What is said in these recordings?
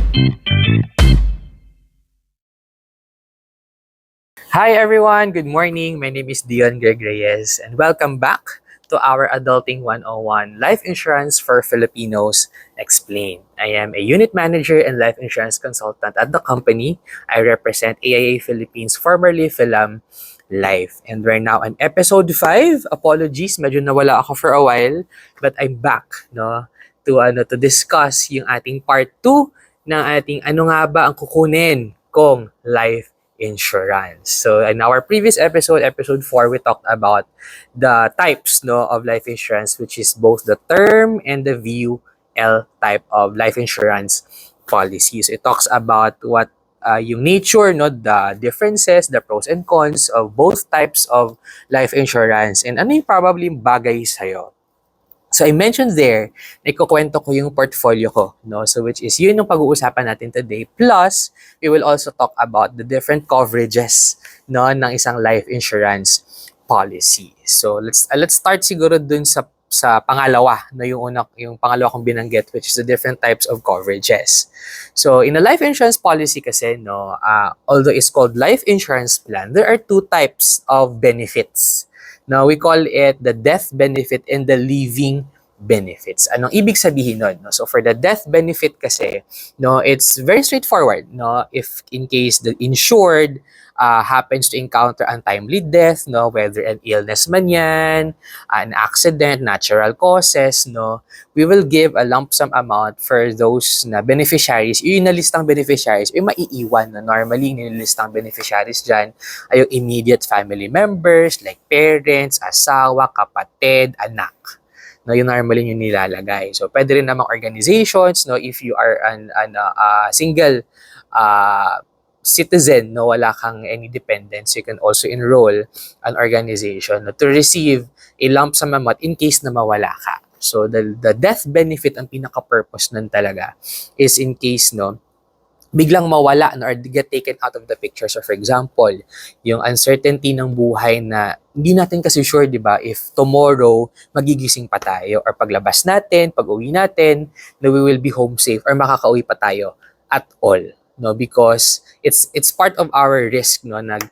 Hi everyone, good morning. My name is Dion Greg Reyes and welcome back to our Adulting 101 Life Insurance for Filipinos Explained. I am a unit manager and life insurance consultant at the company. I represent AIA Philippines, formerly Philam Life. And we're now on episode 5. Apologies, medyo nawala ako for a while, but I'm back, no, to discuss yung ating part 2 ng ating ano nga ba ang kukunin kong life insurance. So in our previous episode, episode 4, we talked about the types no of life insurance, which is both the term and the VUL type of life insurance policies. It talks about what yung nature, no, the differences, the pros and cons of both types of life insurance, and ano yung probably bagay sa'yo. So I mentioned there, ikukwento ko yung portfolio ko, no? So which is yun yung pag-uusapan natin today. Plus, we will also talk about the different coverages, no, ng isang life insurance policy. So let's start siguro dun sa pangalawa, no, yung pangalawa kong binanggit, which is the different types of coverages. So in a life insurance policy kasi, no, although it's called life insurance plan, there are two types of benefits. Now, we call it the death benefit and the living benefits. Anong ibig sabihin nun? No? So, for the death benefit kasi, no, it's very straightforward. No? If in case the insured happens to encounter untimely death, no, whether an illness man yan, an accident, natural causes, no, we will give a lump sum amount for those na beneficiaries. Yung nalistang beneficiaries, yung maiiwan na normally nililistang beneficiaries dyan ay yung immediate family members like parents, asawa, kapatid, anak. No, yung normally yung nilalagay. So, pwede rin namang organizations, no, if you are an single citizen, no, wala kang any dependents, you can also enroll an organization no, to receive a lump sum amount in case na mawala ka. So, the death benefit, ang pinaka-purpose nun talaga is in case, no, biglang mawala no, or get taken out of the picture. So for example, yung uncertainty ng buhay na hindi natin kasi sure, di ba, if tomorrow magigising pa tayo or paglabas natin, pag-uwi natin, na we will be home safe or makakauwi pa tayo at all. No, because it's part of our risk no na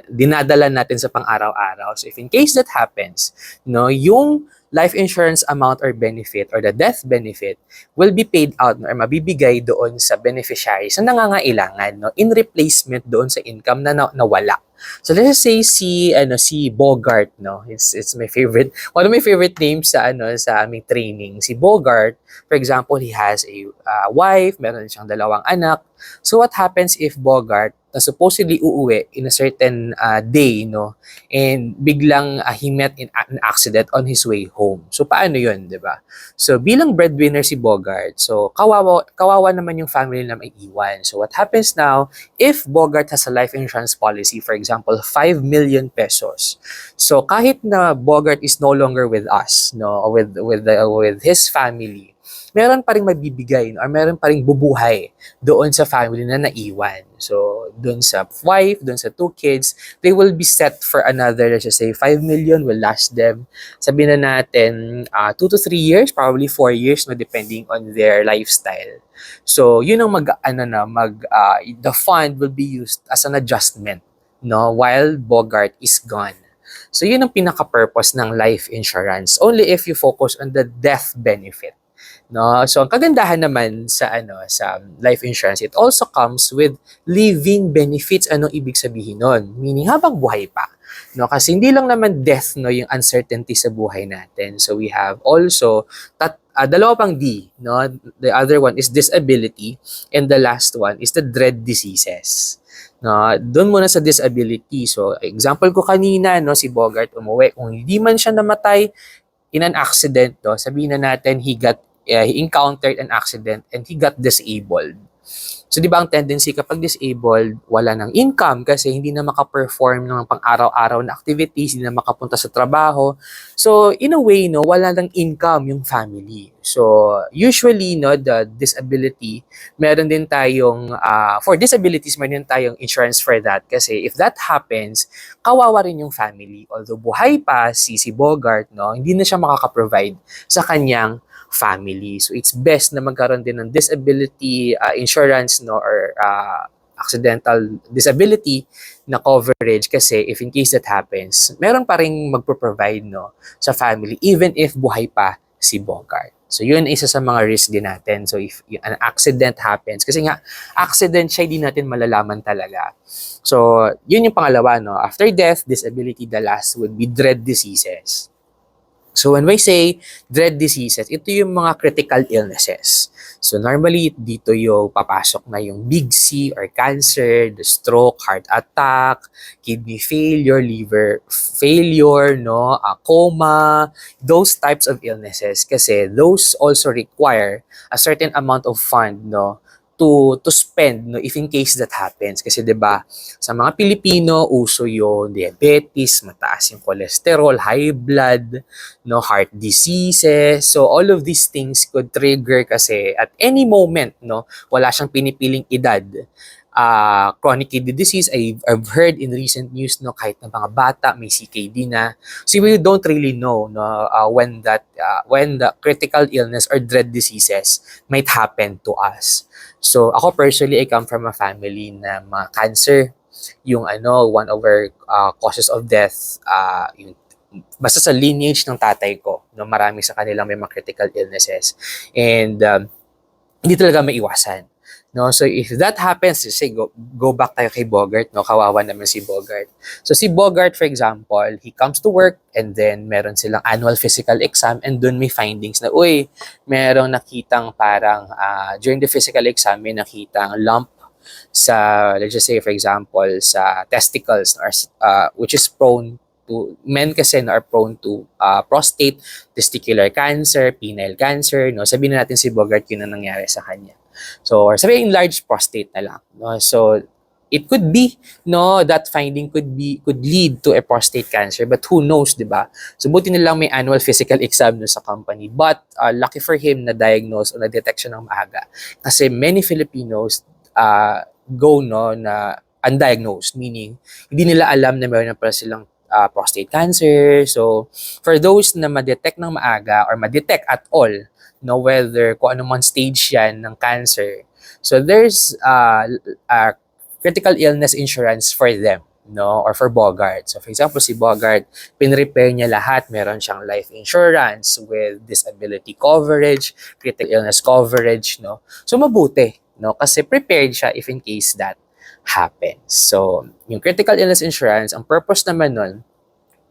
dinadala natin sa pang-araw-araw. So if in case that happens, no, yung life insurance amount or benefit or the death benefit will be paid out no, or mabibigay doon sa beneficiaries na nangangailangan no, in replacement doon sa income na nawala. So let's say si Bogart no, it's my favorite, one of my favorite names sa aming training. Si Bogart, for example, he has a wife, meron siyang dalawang anak. So what happens if Bogart na supposedly uuwi in a certain day, no, and biglang he met in an accident on his way home. So paano yun, di ba? So bilang breadwinner si Bogart, so kawawa naman yung family na may iwan. So what happens now, if Bogart has a life insurance policy, for example, 5 million pesos. So kahit na Bogart is no longer with us, no, with his family, meron pa ring mabibigay no, or meron pa ring bubuhay doon sa family na naiwan. So, doon sa wife, doon sa 2 kids, they will be set for another, let's just say, 5 million will last them. Sabihin na natin, 2 to 3 years, probably 4 years, no, depending on their lifestyle. So, yun ang the fund will be used as an adjustment, no, while Bogart is gone. So, yun ang pinaka-purpose ng life insurance. Only if you focus on the death benefit. No, so ang kagandahan naman sa life insurance, it also comes with living benefits. Anong ibig sabihin nun? Meaning habang buhay pa. No, kasi hindi lang naman death no yung uncertainty sa buhay natin. So we have also dalawa pang D, no? The other one is disability and the last one is the dread diseases. No, doon muna sa disability. So example ko kanina no, si Bogart umuwi, kung hindi man siya namatay in an accident, no, sabihin na natin he encountered an accident and he got disabled. So, di ba ang tendency kapag disabled, wala ng income kasi hindi na makaperform ng pang-araw-araw na activities, hindi na makapunta sa trabaho. So, in a way, no, wala ng income yung family. So, usually, no, the disability, meron din tayong, for disabilities, meron din tayong insurance for that. Kasi if that happens, kawawa rin yung family. Although buhay pa si Bogart, no, hindi na siya makaka-provide sa kanyang family. So it's best na magkaroon din ng disability insurance, no, or accidental disability na coverage, kasi if in case that happens, meron pa ring magpo-provide, no, sa family even if buhay pa si Bogart. So yun isa sa mga risk din natin. So if an accident happens, kasi nga accident siya, hindi natin malalaman talaga. So yun yung pangalawa, no. After death, disability, the last would be dread diseases. So when we say dread diseases, ito yung mga critical illnesses. So normally dito yung papasok na yung big C or cancer, the stroke, heart attack, kidney failure, liver failure, no, coma, those types of illnesses, kasi those also require a certain amount of fund, no, to spend, no, if in case that happens. Kasi 'di ba, sa mga Pilipino uso yung diabetes, mataas yung cholesterol, high blood, no, heart diseases. So all of these things could trigger kasi at any moment, no, wala siyang pinipiling edad. Chronic kidney disease, I've heard in recent news, no, kahit na mga bata may CKD na. So we don't really know, no, when the critical illness or dread diseases might happen to us. So ako personally, I come from a family na mga cancer, yung one of our causes of death, yung basta sa lineage ng tatay ko, no, marami sa kanila may mga critical illnesses. And hindi talaga maiwasan. No, so if that happens, say go back tayo kay Bogart, no, kawawa naman si Bogart. So si Bogart, for example, he comes to work and then meron silang annual physical exam, and doon may findings na, uy, merong nakitang parang during the physical exam may nakitang lump sa, let's just say for example, sa testicles, or which is prone to, men kasi na are prone to prostate, testicular cancer, penile cancer, no. Sabihin na natin si Bogart yun ang nangyari sa kanya. So, or sabihin large prostate na lang, no. So it could be, no, that finding could lead to a prostate cancer, but who knows, 'di ba? So buti na lang may annual physical exam no sa company, but lucky for him na diagnose o na detect siya ng maaga, kasi many Filipinos go, no, na undiagnosed, meaning hindi nila alam na meron na pala silang prostate cancer. So for those na ma-detect ng maaga or ma-detect at all, no, whether kung ano man stage yan ng cancer, so there's a critical illness insurance for them, no, or for Bogart. So for example, si Bogart, pinrepair niya lahat, meron siyang life insurance with disability coverage, critical illness coverage, no. So mabuti, no, kasi prepared siya if in case that happens. So yung critical illness insurance, ang purpose naman nun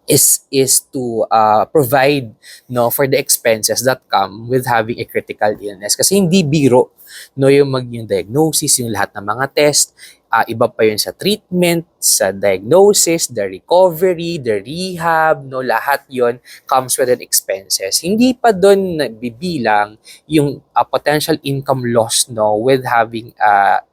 is to provide, no, for the expenses that come with having a critical illness, kasi hindi biro, no, yung yung diagnosis, yung lahat ng mga test, iba pa yun sa treatment, sa diagnosis, the recovery, the rehab, no, lahat yon comes with an expenses. Hindi pa doon bibilang yung potential income loss, no, with having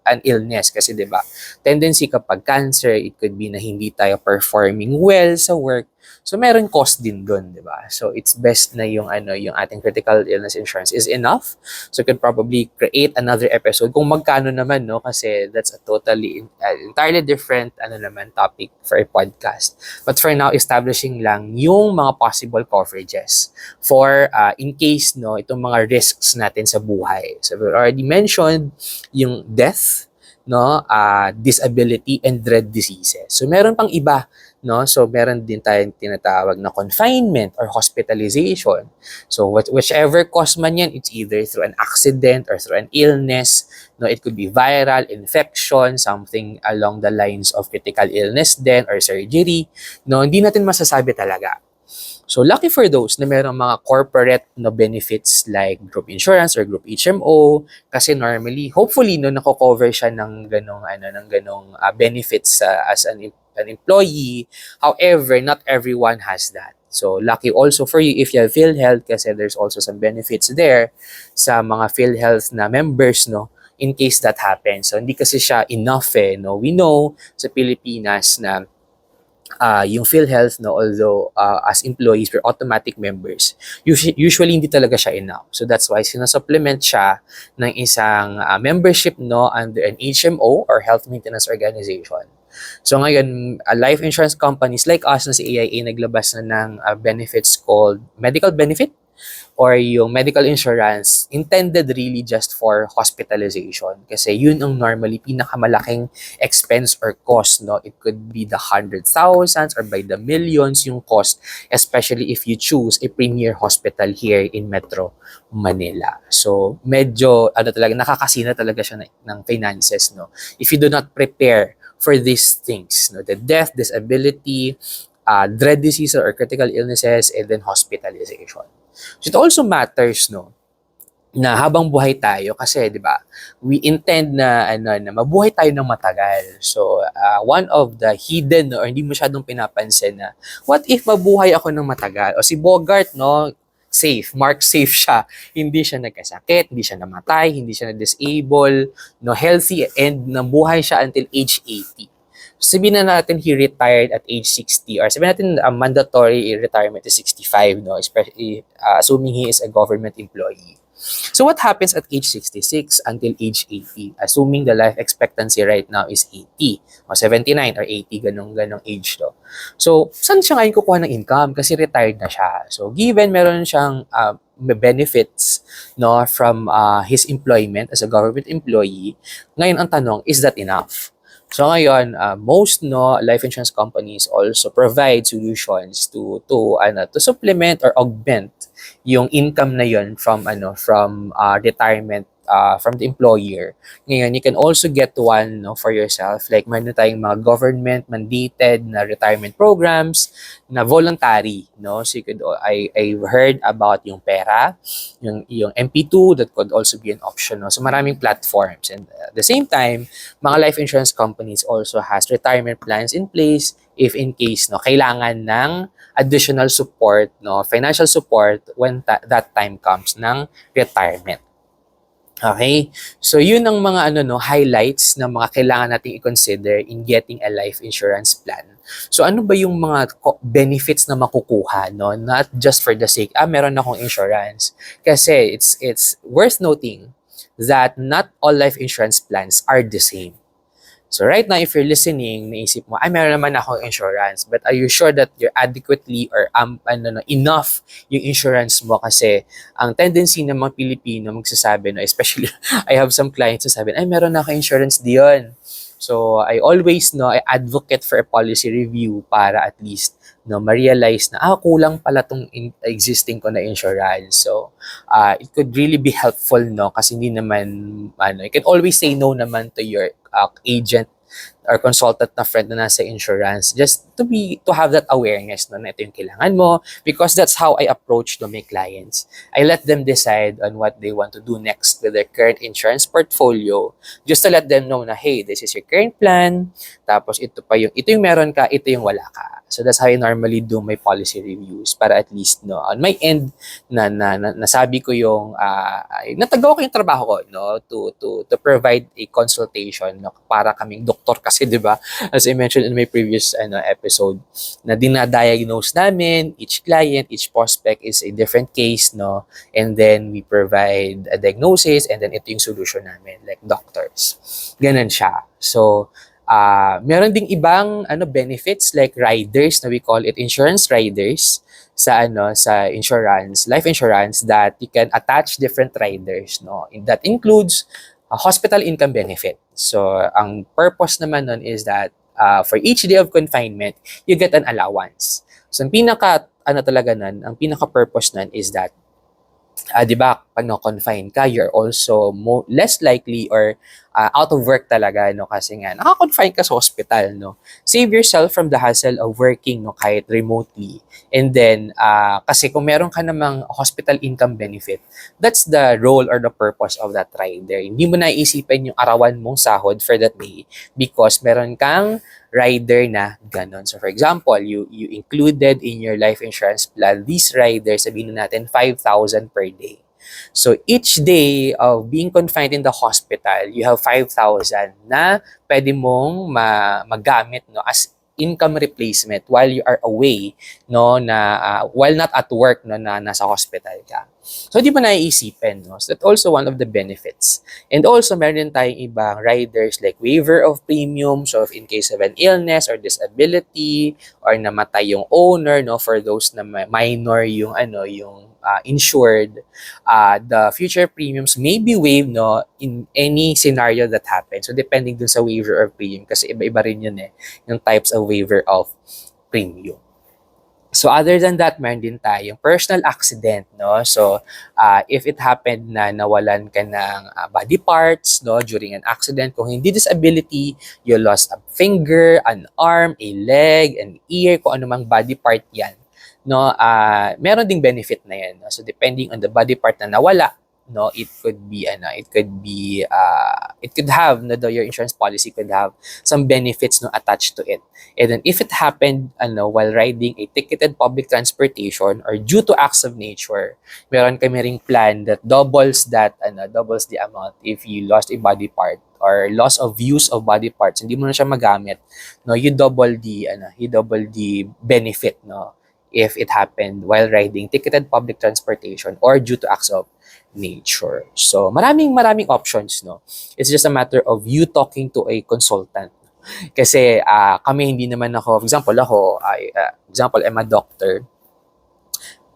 an illness, kasi 'di ba, tendency kapag cancer, it could be na hindi tayo performing well sa work. So meron cost din doon, 'di ba? So it's best na yung yung ating critical illness insurance is enough. So we could probably create another episode kung magkano naman, no, kasi that's a totally entirely different naman topic for a podcast. But for now, establishing lang yung mga possible coverages for in case, no, itong mga risks natin sa buhay. So we already mentioned yung death, no, disability and dread diseases. So meron pang iba, no? So meron din tayong tinatawag na confinement or hospitalization. So whichever cause man yan, it's either through an accident or through an illness, no, it could be viral infection, something along the lines of critical illness then or surgery, no, hindi natin masasabi talaga. So lucky for those na mayroong mga corporate, no, benefits like group insurance or group HMO, kasi normally, hopefully, no, nako-cover siya ng ganong benefits as an employee. However, not everyone has that. So lucky also for you if you have PhilHealth, kasi there's also some benefits there sa mga PhilHealth na members, no, in case that happens. So hindi kasi siya enough, no. We know sa Pilipinas na yung PhilHealth, no, although as employees we're automatic members, usually hindi talaga siya enough. So that's why sinasupplement siya ng isang membership, no, under an HMO or health maintenance organization. So ngayon, life insurance companies like us na si AIA naglabas na ng benefits called medical benefit. or yung medical insurance intended really just for hospitalization kasi yun ang normally pinakamalaking expense or cost, no? It could be the hundred thousands or by the millions yung cost, especially if you choose a premier hospital here in Metro Manila. So medyo talaga nakakasina talaga siya ng finances, no? If you do not prepare for these things, no? The death, disability, dread disease or critical illnesses, and then hospitalization. So it also matters, no, na habang buhay tayo kasi 'di ba we intend na na mabuhay tayo ng matagal. So one of the hidden, no, or hindi masyadong pinapansin na what if mabuhay ako ng matagal, o si Bogart, no, Mark safe siya, hindi siya nagkasakit, hindi siya namatay, hindi siya na-disable, no, healthy, and nabuhay siya until age 80. Sabihin na natin he retired at age 60, or sabihin natin mandatory retirement is 65, no, especially assuming he is a government employee. So what happens at age 66 until age 80? Assuming the life expectancy right now is 80 or 79 or 80, ganong age do. So saan siya ngayon kukuha ng income kasi retired na siya. So given meron siyang benefits, no, from his employment as a government employee, ngayon ang tanong, is that enough? So ngayon, most, no, life insurance companies also provide solutions to supplement or augment yung income na yun from retirement from the employer. Ngayon, you can also get one, no, for yourself. Like meron tayong mga government mandated na retirement programs na voluntary, no? So you could I heard about yung Pera, yung MP2 that could also be an option, no? So maraming platforms, and at the same time, mga life insurance companies also has retirement plans in place if in case, no, kailangan ng additional support, no, financial support when that time comes ng retirement. Okay? So yun ang mga highlights na mga kailangan nating i-consider in getting a life insurance plan. So ano ba yung mga benefits na makukuha, no? Not just for the sake, meron akong insurance. Kasi it's worth noting that not all life insurance plans are the same. So right now, if you're listening, naisip mo, meron naman akong insurance, but are you sure that you're adequately or enough yung insurance mo? Kasi ang tendency ng mga Pilipino magsasabi, no, especially I have some clients na sabi, meron na akong insurance diyon. So I always, no, I advocate for a policy review para at least, no, ma-realize na kulang pala tong existing ko na insurance. So it could really be helpful, no, kasi hindi naman you can always say no naman to your agent or consultant na friend na nasa insurance, just to have that awareness, no, na ito yung kailangan mo, because that's how I approach my clients. I let them decide on what they want to do next with their current insurance portfolio, just to let them know na, hey, this is your current plan, tapos ito yung meron ka, ito yung wala ka. So that's how I normally do my policy reviews, para at least, no, on my end na nasabi ko yung natagawa ko yung trabaho ko, no, to provide a consultation, no, para kaming doktor kasi, 'di ba? As I mentioned in my previous episode, na dinadiagnose namin each client, each prospect is a different case, no, and then we provide a diagnosis, and then ito yung solution namin, like doctors. Ganun siya. So meron ding ibang benefits like riders, na we call it insurance riders sa insurance, life insurance, that you can attach different riders, no. That includes a hospital income benefit. So ang purpose naman nun is that for each day of confinement, you get an allowance. So ang pinaka purpose nun is that di ba, pag na-confine ka, you're also less likely or out of work talaga, no, kasi nga naka-confine ka sa hospital, no. Save yourself from the hassle of working, no, kahit remotely. And then kasi kung meron ka namang hospital income benefit, that's the role or the purpose of that rider. Hindi mo naisipin yung arawan mong sahod for that day because meron kang rider na ganon. So for example, you included in your life insurance plan these riders, sabihin natin 5,000 per day. So each day of being confined in the hospital, you have 5,000 na pwede mong magamit, no, as income replacement while you are away, no, na while not at work, no, na nasa hospital ka. So, di mo naiisipin, no? So, that's also one of the benefits. And also, meron din tayong ibang riders like waiver of premium. So, if in case of an illness or disability or namatay yung owner, no, for those na minor yung insured, the future premiums may be waived, no, in any scenario that happens. So, depending dun sa waiver of premium kasi iba-iba rin yun yung types of waiver of premium. So other than that, meron din tayong personal accident, no? So if it happened na nawalan ka ng body parts, no, during an accident, kung hindi disability, you lost a finger, an arm, a leg, an ear, kung ano mang body part 'yan, no? Meron ding benefit na 'yan, no? So depending on the body part na nawala, no, it could have, no, your insurance policy could have some benefits, no, attached to it. And then if it happened while riding a ticketed public transportation or due to acts of nature, meron kami ring plan that doubles the amount if you lost a body part or loss of use of body parts, hindi mo na siya magamit, no, you double the benefit, no, if it happened while riding ticketed public transportation or due to acts of nature. So, maraming options, no? It's just a matter of you talking to a consultant. Kasi kami hindi naman ako, for example, I'm a doctor.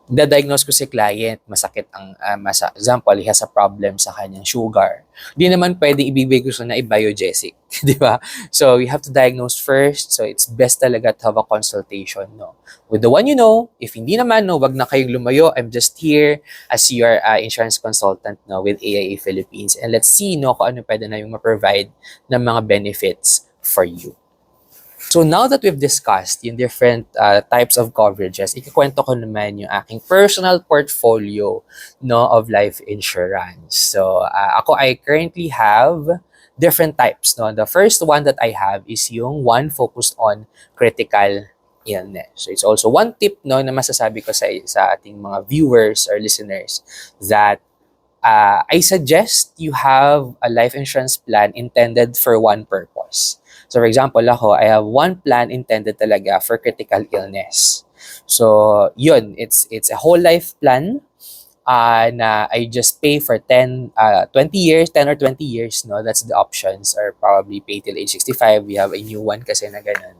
Da-diagnose ko si client, masakit ang, example, he has a problem sa kanyang sugar. Di naman pwede ibibigay ko siya na i-biogesic, di ba? So, you have to diagnose first. So, it's best talaga to have a consultation, no? With the one you know. If hindi naman, no, wag na kayong lumayo. I'm just here as your insurance consultant, no, with AIA Philippines. And let's see, no, kung ano pwede na yung ma-provide ng mga benefits for you. So now that we've discussed yung different types of coverages, ikikwento ko naman yung aking personal portfolio, no, of life insurance. So I currently have different types, no. The first one that I have is yung one focused on critical illness. So it's also one tip, no, na masasabi ko sa ating mga viewers or listeners that I suggest you have a life insurance plan intended for one purpose. So for example, I have one plan intended talaga for critical illness. So yun, it's a whole life plan na I just pay for 10 or 20 years, no? That's the options, or probably pay till age 65. We have a new one kasi na ganun.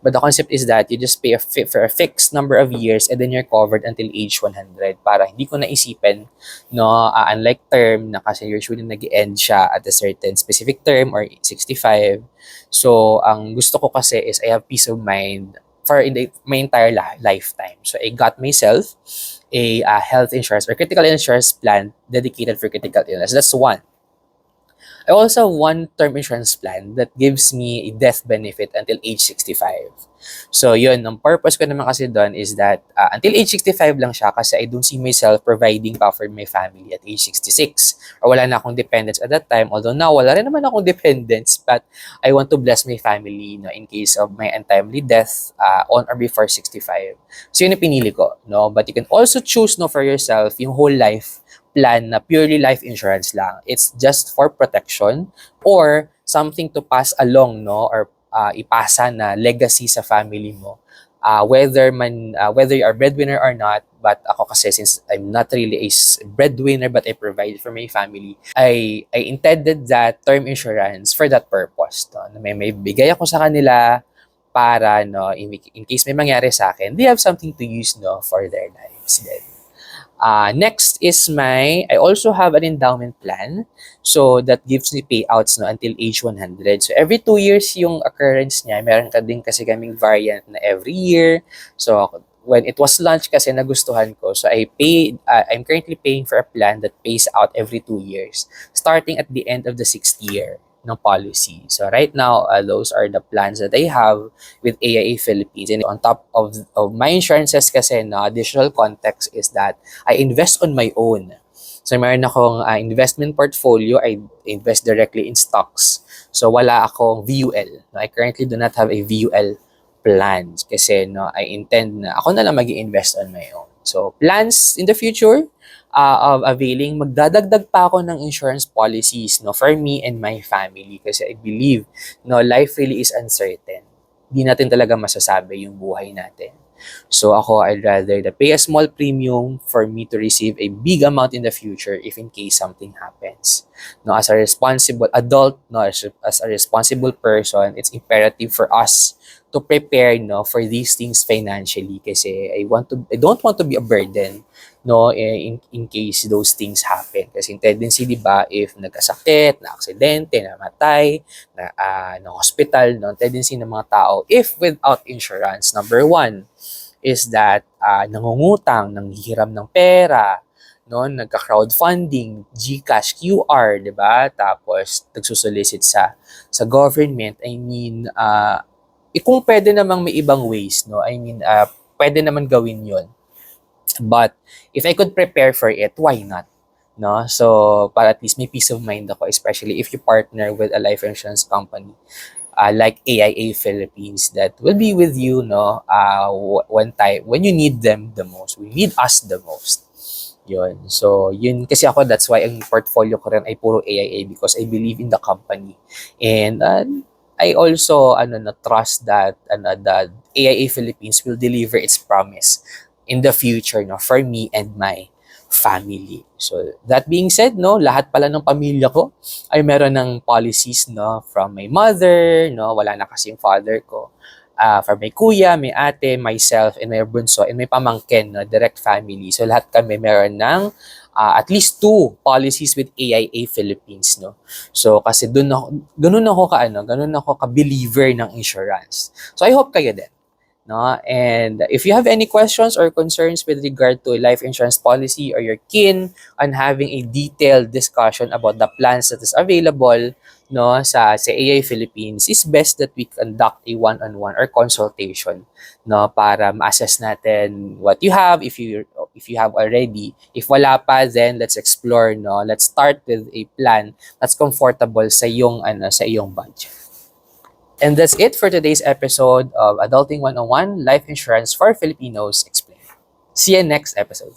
But the concept is that you just pay for a fixed number of years and then you're covered until age 100 para hindi ko naisipin, no, unlike term na kasi usually nag-end siya at a certain specific term or 65. So, ang gusto ko kasi is I have peace of mind for my entire lifetime. So, I got myself a health insurance or critical insurance plan dedicated for critical illness. That's one. I also have one term insurance plan that gives me a death benefit until age 65. So yun, ang purpose ko naman kasi doon is that until age 65 lang siya kasi I don't see myself providing pa for my family at age 66. Or wala na akong dependents at that time. Although now, wala rin naman akong dependents, but I want to bless my family, no, in case of my untimely death on or before 65. So yun yung pinili ko, no? But you can also choose, no, for yourself yung whole life plan na purely life insurance lang. It's just for protection or something to pass along, no, or ipasa na legacy sa family mo. Whether you are breadwinner or not, but ako kasi since I'm not really a breadwinner but I provide for my family, I intended that term insurance for that purpose. No? May bigay ako sa kanila para, no, in case may mangyari sa akin, they have something to use, no, for their lives then. Next is I also have an endowment plan. So, that gives me payouts, no, until age 100. So, every 2 years yung occurrence niya. Meron ka din kasi kaming variant na every year. So, when it was launched kasi nagustuhan ko. So, I'm currently paying for a plan that pays out every 2 years. Starting at the end of the 6th year ng policy. So right now, those are the plans that I have with AIA Philippines. And on top of my insurances kasi, no, additional context is that I invest on my own. So meron akong investment portfolio. I invest directly in stocks. So wala akong VUL. No, I currently do not have a VUL plan kasi, no, I intend na ako na lang mag-i-invest on my own. So plans in the future, of availing, magdadagdag pa ako ng insurance policies, no, for me and my family kasi I believe, no, life really is uncertain. Di natin talaga masasabi yung buhay natin. So ako, I'd rather na pay a small premium for me to receive a big amount in the future if in case something happens. No, as a responsible adult, no, as a responsible person, it's imperative for us to prepare, no, for these things financially kasi I don't want to be a burden, no, in case those things happen. Kasi yung tendency, di ba, if nagkasakit, na aksidente, namatay, na hospital, no, tendency ng mga tao, if without insurance, number one, is that nangungutang, nanghihiram ng pera, no, nagka-crowdfunding, GCash, QR, 'di ba? Tapos nagsusolicit sa government. I mean, kung pwede namang may ibang ways, no. I mean, pwede naman gawin 'yon. But if I could prepare for it, why not? No? So, para at least may peace of mind ako, especially if you partner with a life insurance company like AIA Philippines that will be with you, no, one time when you need them the most, we need us the most. Yun. So, yun kasi ako, that's why ang portfolio ko rin ay puro AIA because I believe in the company. And I also na trust that the AIA Philippines will deliver its promise in the future, no, for me and my family. So, that being said, no, lahat pala ng pamilya ko ay meron ng policies, no, from my mother, no, wala na kasi yung father ko. From my kuya, may ate, myself, and my bunso, and may pamangkin, no, direct family. So, lahat kami meron ng at least 2 policies with AIA Philippines, no. So, kasi ganun ako ka-believer ng insurance. So, I hope kayo din. No? And if you have any questions or concerns with regard to life insurance policy or you're keen on having a detailed discussion about the plans that is available, no, sa AIA Philippines, it's best that we conduct a one-on-one or consultation, no, para ma-assess natin what you have if you have already. If wala pa, then let's explore, no. Let's start with a plan that's comfortable sa iyong budget. And that's it for today's episode of Adulting 101 Life Insurance for Filipinos Explained. See you next episode.